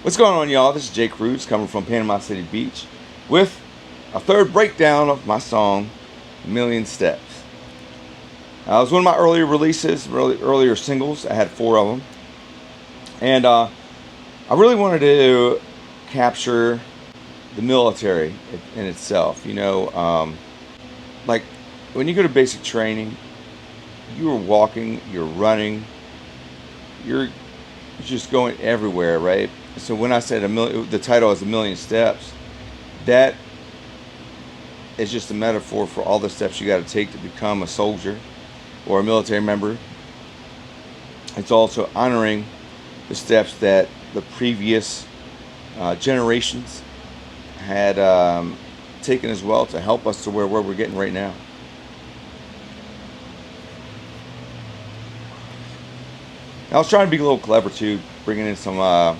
What's going on, y'all? This is Jay Cruz'n coming from Panama City Beach with a third breakdown of my song, Million Steps. It was one of my earlier releases, earlier singles. I had 4 of them. And I really wanted to capture the military in itself. Like when you go to basic training, you are walking, you're running, you're just going everywhere, right? So when I said the title is A Million Steps, that is just a metaphor for all the steps you got to take to become a soldier or a military member. It's also honoring the steps that the previous generations had taken as well to help us to where we're getting right now. I was trying to be a little clever too, bringing in some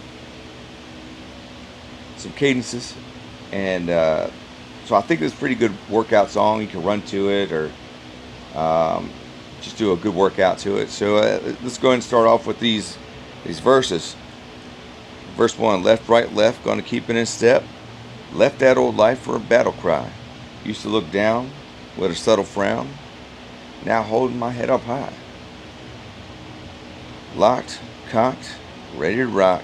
cadences, and so I think it's a pretty good workout song. You can run to it or just do a good workout to it. So let's go ahead and start off with these verses. Verse 1: left, right, left, gonna keep it in step. Left that old life for a battle cry. Used to look down with a subtle frown. Now holding my head up high. Locked, cocked, ready to rock.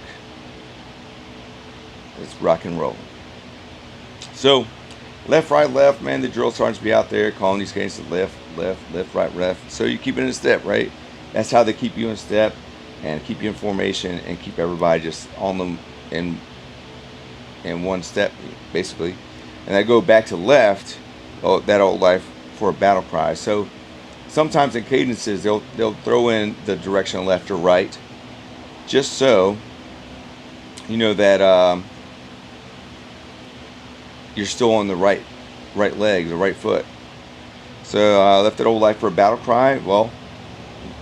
Let's rock and roll. So, left, right, left, man, the drill sergeants be out there calling these guys to left, right, left. So you keep it in step, right? That's how they keep you in step and keep you in formation and keep everybody just on them in one step, basically. And I go back to left, that old life for a battle cry. So sometimes in cadences, they'll throw in the direction left or right, just so you know that you're still on the right leg, the right foot. So left that old life for a battle cry. Well,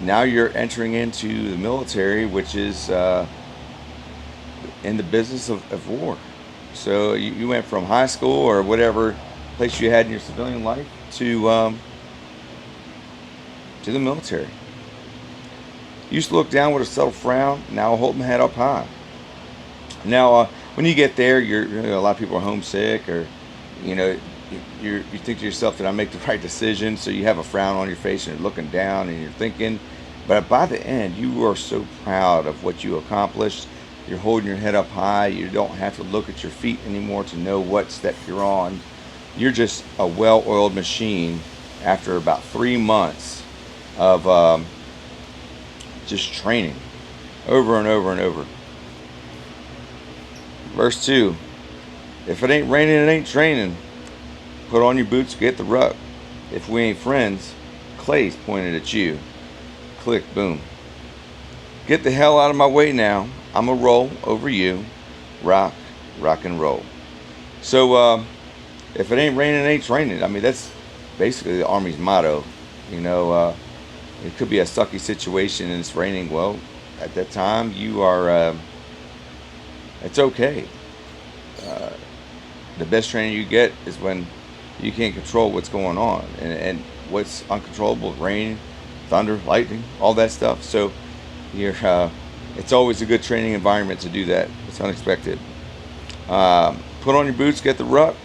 now you're entering into the military, which is in the business of war. So you went from high school or whatever place you had in your civilian life to the military. Used to look down with a subtle frown. Now holding the head up high. Now, when you get there, a lot of people are homesick, or you think to yourself, did I make the right decision? So you have a frown on your face and you're looking down and you're thinking. But by the end, you are so proud of what you accomplished. You're holding your head up high. You don't have to look at your feet anymore to know what step you're on. You're just a well-oiled machine after about 3 months of just training over and over and over. Verse 2: if it ain't raining, it ain't training. Put on your boots, get the ruck. If we ain't friends, Clay's pointed at you. Click, boom. Get the hell out of my way now. I'ma roll over you. Rock and roll. So if it ain't raining, it ain't training. I mean, that's basically the Army's motto. It could be a sucky situation and it's raining. Well, at that time, you are it's okay. The best training you get is when you can't control what's going on, and what's uncontrollable: rain, thunder, lightning, all that stuff. So it's always a good training environment to do that. It's unexpected. Put on your boots, get the ruck.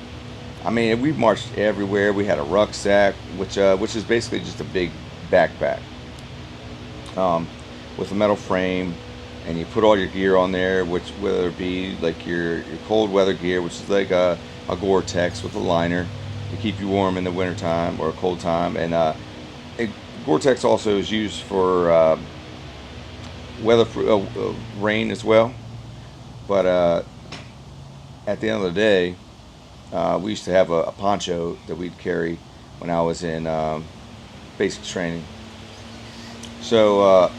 I mean, we marched everywhere. We had a rucksack, which is basically just a big backpack with a metal frame. And you put all your gear on there, whether it be like your cold weather gear, which is like a Gore-Tex with a liner to keep you warm in the wintertime or a cold time. And Gore-Tex also is used for rain as well. But at the end of the day, we used to have a poncho that we'd carry when I was in basic training. So,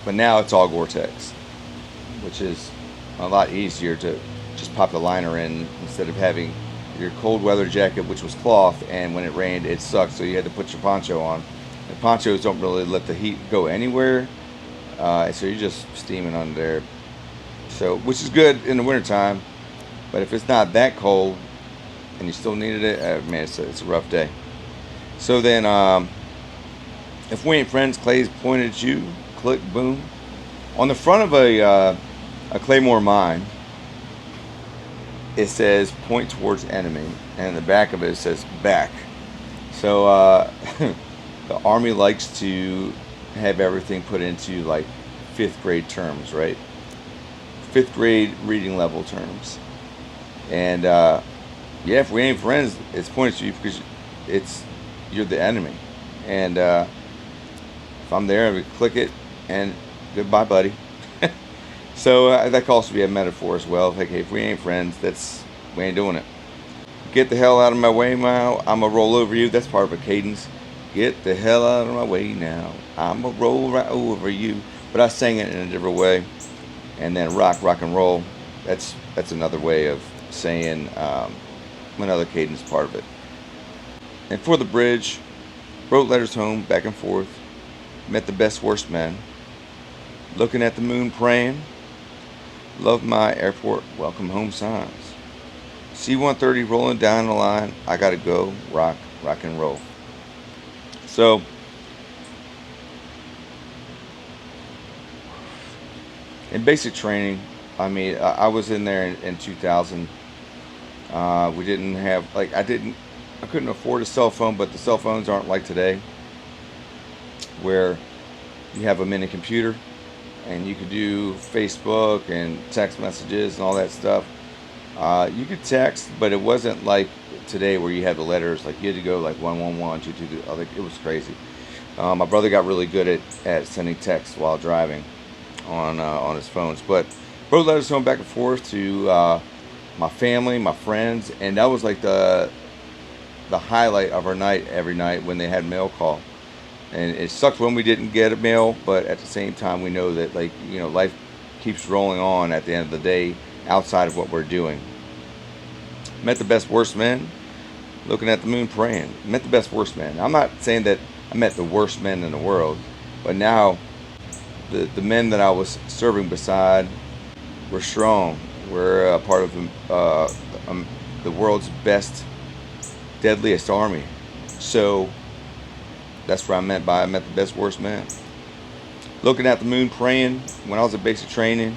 but now it's all Gore-Tex, which is a lot easier to just pop the liner in instead of having your cold weather jacket, which was cloth, and when it rained it sucked, so you had to put your poncho on. And ponchos don't really let the heat go anywhere, so you're just steaming under there. So, which is good in the wintertime, but if it's not that cold and you still needed it, man, it's a rough day. So then, if we ain't friends, Clay's pointed at you. Click, boom. On the front of a Claymore mine, it says point towards enemy, and the back of it says back. So the Army likes to have everything put into like 5th grade terms, right? 5th grade reading level terms. And yeah, if we ain't friends, it's pointed to you because you're the enemy. And if I'm there, we click it, and goodbye, buddy. So that can also be a metaphor as well. Like, hey, if we ain't friends, we ain't doing it. Get the hell out of my way now. I'm going to roll over you. That's part of a cadence. Get the hell out of my way now. I'm going to roll right over you. But I sang it in a different way. And then rock and roll. That's another way of saying another cadence part of it. And for the bridge, wrote letters home, back and forth. Met the best, worst men. Looking at the moon, praying. Love my airport, welcome home signs. C-130 rolling down the line. I gotta go, rock and roll. So, in basic training, I mean, I was in there in 2000. We didn't have, like, I couldn't afford a cell phone, but the cell phones aren't like today, where you have a mini computer and you could do Facebook and text messages and all that stuff. You could text, but it wasn't like today where you had the letters. Like, you had to go like 111, 222. Like, it was crazy. My brother got really good at sending texts while driving on his phones. But wrote letters home back and forth to my family, my friends, and that was like the highlight of our night every night when they had mail call. And it sucked when we didn't get a mail, but at the same time, we know that, like, you know, life keeps rolling on at the end of the day outside of what we're doing. Met the best, worst men. Looking at the moon, praying. Met the best, worst men. I'm not saying that I met the worst men in the world, but now the men that I was serving beside were strong. We're a part of the world's best, deadliest army. So that's what I met the best, worst man. Looking at the moon, praying. When I was at basic training,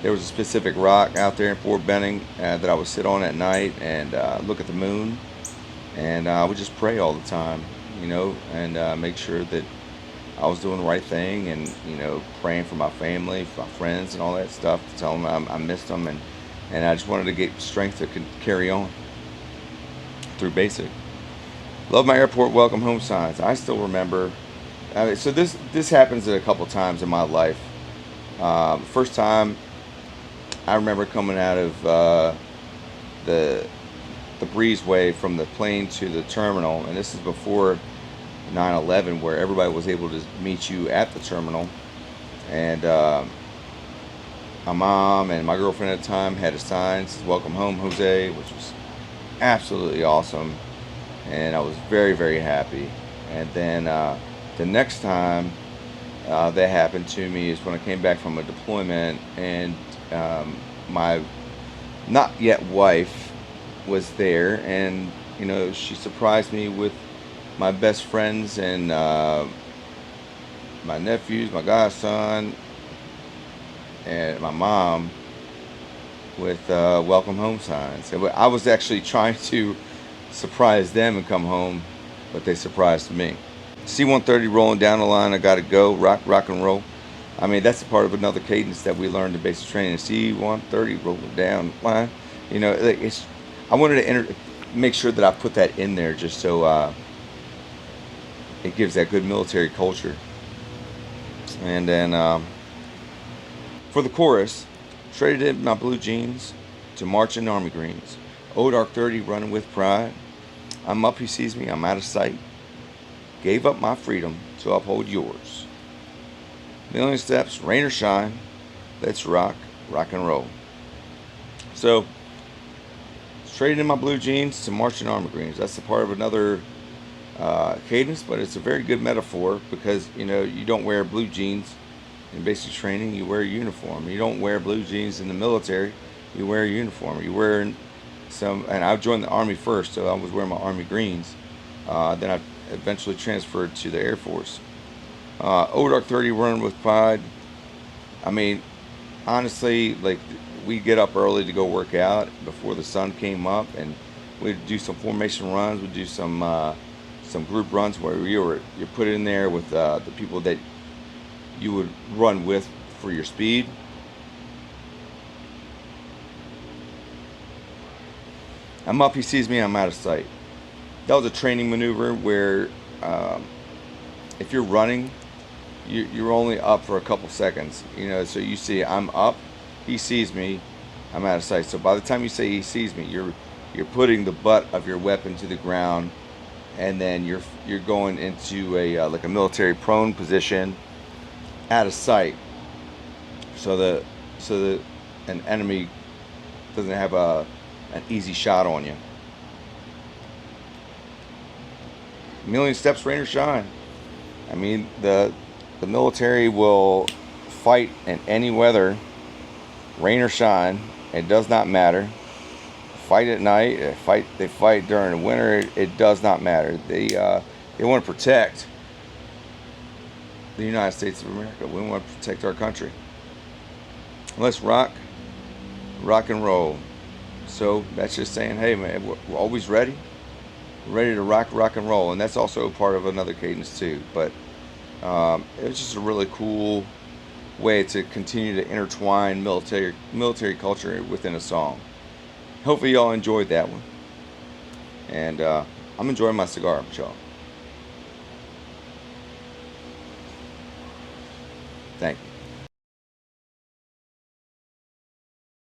there was a specific rock out there in Fort Benning that I would sit on at night and look at the moon. And I would just pray all the time, you know, and make sure that I was doing the right thing, and, you know, praying for my family, for my friends and all that stuff, to tell them I missed them, and I just wanted to get strength to carry on through basic. Love my airport, welcome home signs. I still remember. So this happens a couple times in my life. First time, I remember coming out of the breezeway from the plane to the terminal, and this is before 9/11, where everybody was able to meet you at the terminal. And my mom and my girlfriend at the time had a sign that says "Welcome home, Jose," which was absolutely awesome. And I was very, very happy. And then the next time that happened to me is when I came back from a deployment, and my not yet wife was there, and, you know, she surprised me with my best friends and my nephews, my godson, and my mom with welcome home signs. I was actually trying to surprise them and come home, but they surprised me. C-130 rolling down the line, I gotta go, rock and roll. I mean, that's a part of another cadence that we learned in basic training. C-130 rolling down the line. You know, I wanted to make sure that I put that in there just so it gives that good military culture. And then for the chorus, traded in my blue jeans to march in army greens. Old Arc 30 running with pride. I'm up, he sees me, I'm out of sight. Gave up my freedom to uphold yours. Million steps, rain or shine. Let's rock and roll. So, traded in my blue jeans to march in army greens. That's a part of another cadence, but it's a very good metaphor because, you know, you don't wear blue jeans in basic training, you wear a uniform. You don't wear blue jeans in the military, you wear a uniform. You wear and I joined the Army first, so I was wearing my Army greens. Then I eventually transferred to the Air Force. Old Arc 30 running with pride. I mean, honestly, like, we get up early to go work out before the sun came up, and we'd do some formation runs. We'd do some group runs where you're put in there with the people that you would run with for your speed. I'm up, he sees me, I'm out of sight. That was a training maneuver where if you're running, you're only up for a couple seconds. So you see I'm up, he sees me, I'm out of sight. So by the time you say he sees me, you're putting the butt of your weapon to the ground, and then you're going into a like a military prone position, out of sight, so the an enemy doesn't have an easy shot on you. Million steps, rain or shine. I mean, the military will fight in any weather, rain or shine. It does not matter. Fight at night. They fight during the winter. It does not matter. They want to protect the United States of America. We want to protect our country. Let's rock and roll. So that's just saying, hey man, we're always ready. We're ready to rock and roll, and that's also part of another cadence too. But it was just a really cool way to continue to intertwine military culture within a song. Hopefully y'all enjoyed that one, and I'm enjoying my cigar, y'all.